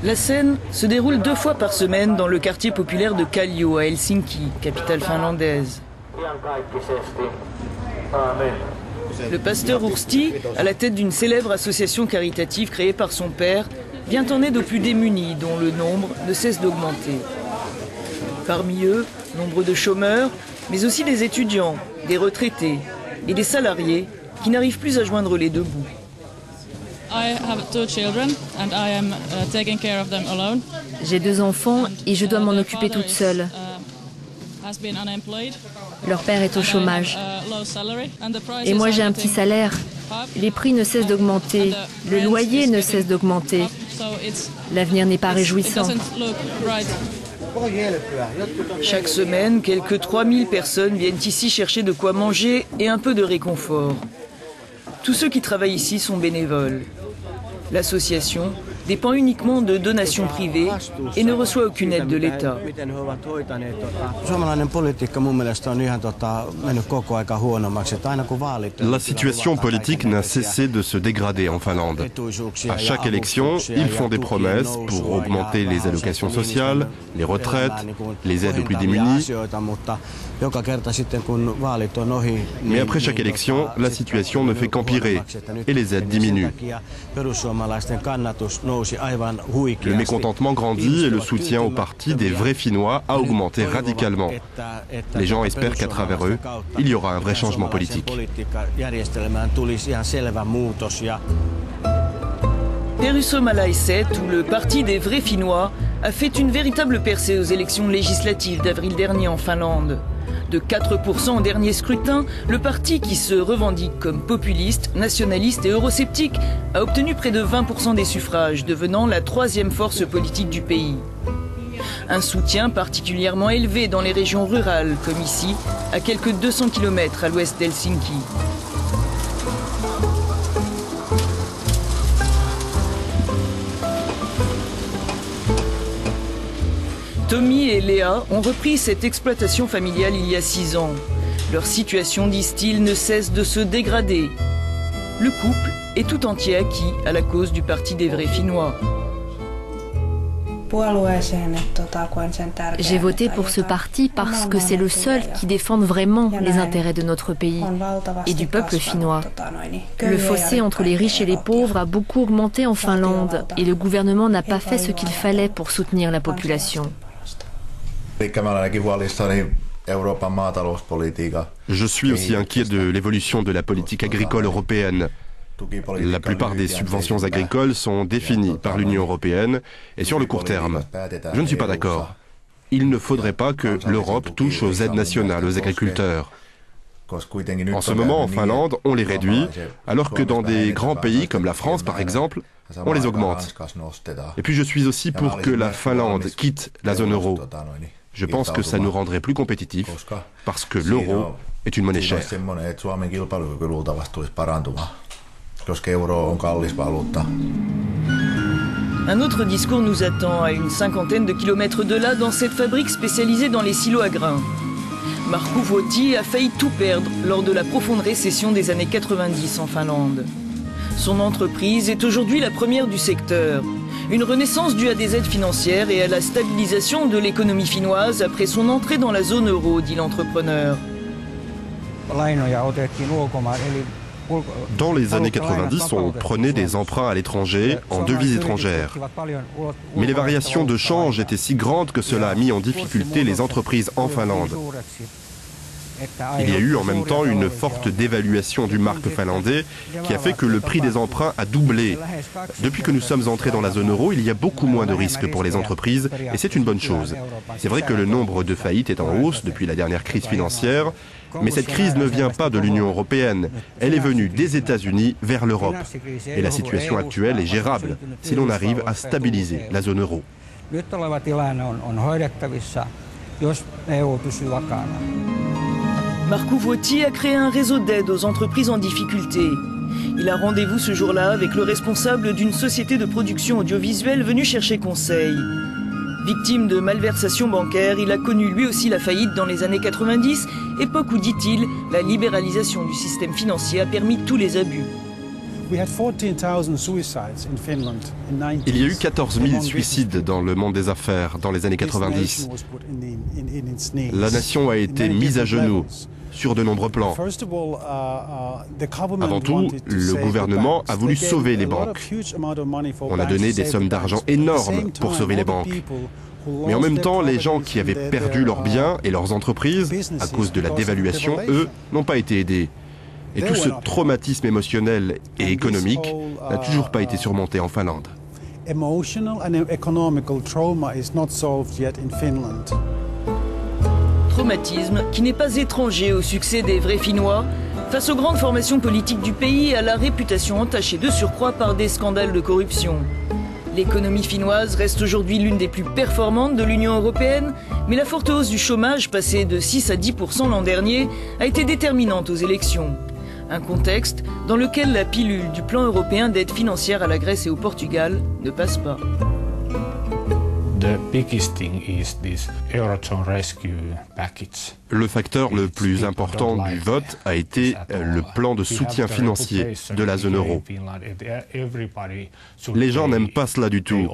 La scène se déroule 2 fois par semaine dans le quartier populaire de Kallio à Helsinki, capitale finlandaise. Le pasteur Ursti, à la tête d'une célèbre association caritative créée par son père, vient en aide aux plus démunis, dont le nombre ne cesse d'augmenter. Parmi eux, nombre de chômeurs, mais aussi des étudiants, des retraités et des salariés qui n'arrivent plus à joindre les deux bouts. J'ai 2 enfants et je dois m'en occuper toute seule. Leur père est au chômage. Et moi j'ai un petit salaire. Les prix ne cessent d'augmenter. Le loyer ne cesse d'augmenter. L'avenir n'est pas réjouissant. Chaque semaine, quelques 3000 personnes viennent ici chercher de quoi manger et un peu de réconfort. Tous ceux qui travaillent ici sont bénévoles. L'association dépend uniquement de donations privées et ne reçoit aucune aide de l'État. La situation politique n'a cessé de se dégrader en Finlande. À chaque élection, ils font des promesses pour augmenter les allocations sociales, les retraites, les aides aux plus démunis. Mais après chaque élection, la situation ne fait qu'empirer et les aides diminuent. Le mécontentement grandit et le soutien au parti des vrais Finnois a augmenté radicalement. Les gens espèrent qu'à travers eux, il y aura un vrai changement politique. Perussuomalaiset, ou le parti des vrais Finnois, a fait une véritable percée aux élections législatives d'avril dernier en Finlande. De 4% au dernier scrutin, le parti qui se revendique comme populiste, nationaliste et eurosceptique a obtenu près de 20% des suffrages, devenant la 3e force politique du pays. Un soutien particulièrement élevé dans les régions rurales, comme ici, à quelques 200 km à l'ouest d'Helsinki. Tommy et Léa ont repris cette exploitation familiale il y a 6 ans. Leur situation, disent-ils, ne cesse de se dégrader. Le couple est tout entier acquis à la cause du parti des vrais Finnois. J'ai voté pour ce parti parce que c'est le seul qui défende vraiment les intérêts de notre pays et du peuple finnois. Le fossé entre les riches et les pauvres a beaucoup augmenté en Finlande et le gouvernement n'a pas fait ce qu'il fallait pour soutenir la population. Je suis aussi inquiet de l'évolution de la politique agricole européenne. La plupart des subventions agricoles sont définies par l'Union européenne et sur le court terme. Je ne suis pas d'accord. Il ne faudrait pas que l'Europe touche aux aides nationales aux agriculteurs. En ce moment, en Finlande, on les réduit, alors que dans des grands pays comme la France, par exemple, on les augmente. Et puis je suis aussi pour que la Finlande quitte la zone euro. Je pense que ça nous rendrait plus compétitifs, parce que l'euro est une monnaie chère. Un autre discours nous attend à une 50aine de kilomètres de là, dans cette fabrique spécialisée dans les silos à grains. Markku Vuoti a failli tout perdre lors de la profonde récession des années 90 en Finlande. Son entreprise est aujourd'hui la première du secteur. Une renaissance due à des aides financières et à la stabilisation de l'économie finnoise après son entrée dans la zone euro, dit l'entrepreneur. Dans les années 90, on prenait des emprunts à l'étranger en devises étrangères. Mais les variations de change étaient si grandes que cela a mis en difficulté les entreprises en Finlande. Il y a eu en même temps une forte dévaluation du mark finlandais qui a fait que le prix des emprunts a doublé. Depuis que nous sommes entrés dans la zone euro, il y a beaucoup moins de risques pour les entreprises et c'est une bonne chose. C'est vrai que le nombre de faillites est en hausse depuis la dernière crise financière, mais cette crise ne vient pas de l'Union européenne. Elle est venue des États-Unis vers l'Europe. Et la situation actuelle est gérable si l'on arrive à stabiliser la zone euro. Markku Vuoti a créé un réseau d'aide aux entreprises en difficulté. Il a rendez-vous ce jour-là avec le responsable d'une société de production audiovisuelle venu chercher conseil. Victime de malversations bancaires, il a connu lui aussi la faillite dans les années 90, époque où, dit-il, la libéralisation du système financier a permis tous les abus. Il y a eu 14 000 suicides dans le monde des affaires dans les années 90. La nation a été mise à genoux sur de nombreux plans. Avant tout, le gouvernement a voulu sauver les banques. On a donné des sommes d'argent énormes pour sauver les banques. Mais en même temps, les gens qui avaient perdu leurs biens et leurs entreprises à cause de la dévaluation, eux, n'ont pas été aidés. Et tout ce traumatisme émotionnel et économique n'a toujours pas été surmonté en Finlande. Traumatisme qui n'est pas étranger au succès des vrais Finnois, face aux grandes formations politiques du pays et à la réputation entachée de surcroît par des scandales de corruption. L'économie finnoise reste aujourd'hui l'une des plus performantes de l'Union européenne, mais la forte hausse du chômage, passée de 6 à 10% l'an dernier, a été déterminante aux élections. Un contexte dans lequel la pilule du plan européen d'aide financière à la Grèce et au Portugal ne passe pas. Le facteur le plus important du vote a été le plan de soutien financier de la zone euro. Les gens n'aiment pas cela du tout.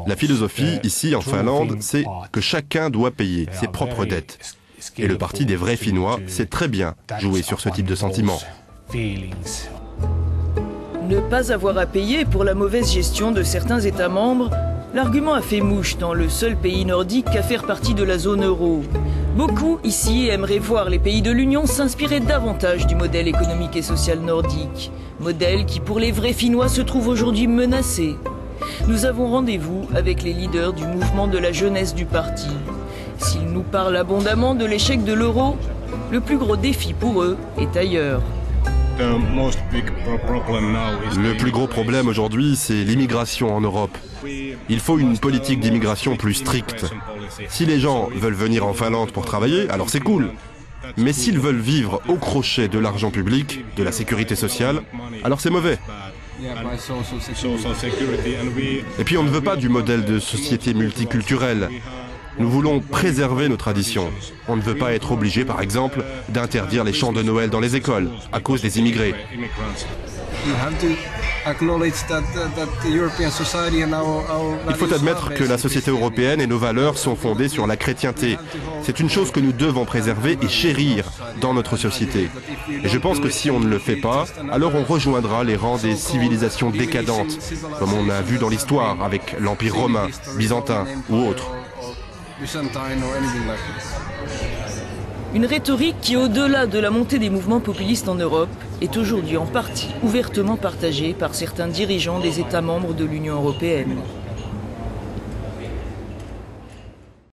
La philosophie ici en Finlande, c'est que chacun doit payer ses propres dettes. Et le Parti des vrais Finnois sait très bien jouer sur ce type de sentiment. Ne pas avoir à payer pour la mauvaise gestion de certains États membres, l'argument a fait mouche dans le seul pays nordique à faire partie de la zone euro. Beaucoup ici aimeraient voir les pays de l'Union s'inspirer davantage du modèle économique et social nordique. Modèle qui pour les vrais Finnois se trouve aujourd'hui menacé. Nous avons rendez-vous avec les leaders du mouvement de la jeunesse du parti. S'ils nous parlent abondamment de l'échec de l'euro, le plus gros défi pour eux est ailleurs. Le plus gros problème aujourd'hui, c'est l'immigration en Europe. Il faut une politique d'immigration plus stricte. Si les gens veulent venir en Finlande pour travailler, alors c'est cool. Mais s'ils veulent vivre au crochet de l'argent public, de la sécurité sociale, alors c'est mauvais. Et puis on ne veut pas du modèle de société multiculturelle. Nous voulons préserver nos traditions. On ne veut pas être obligé, par exemple, d'interdire les chants de Noël dans les écoles, à cause des immigrés. Il faut admettre que la société européenne et nos valeurs sont fondées sur la chrétienté. C'est une chose que nous devons préserver et chérir dans notre société. Et je pense que si on ne le fait pas, alors on rejoindra les rangs des civilisations décadentes, comme on a vu dans l'histoire avec l'Empire romain, byzantin ou autre. Une rhétorique qui, au-delà de la montée des mouvements populistes en Europe, est aujourd'hui en partie ouvertement partagée par certains dirigeants des États membres de l'Union européenne.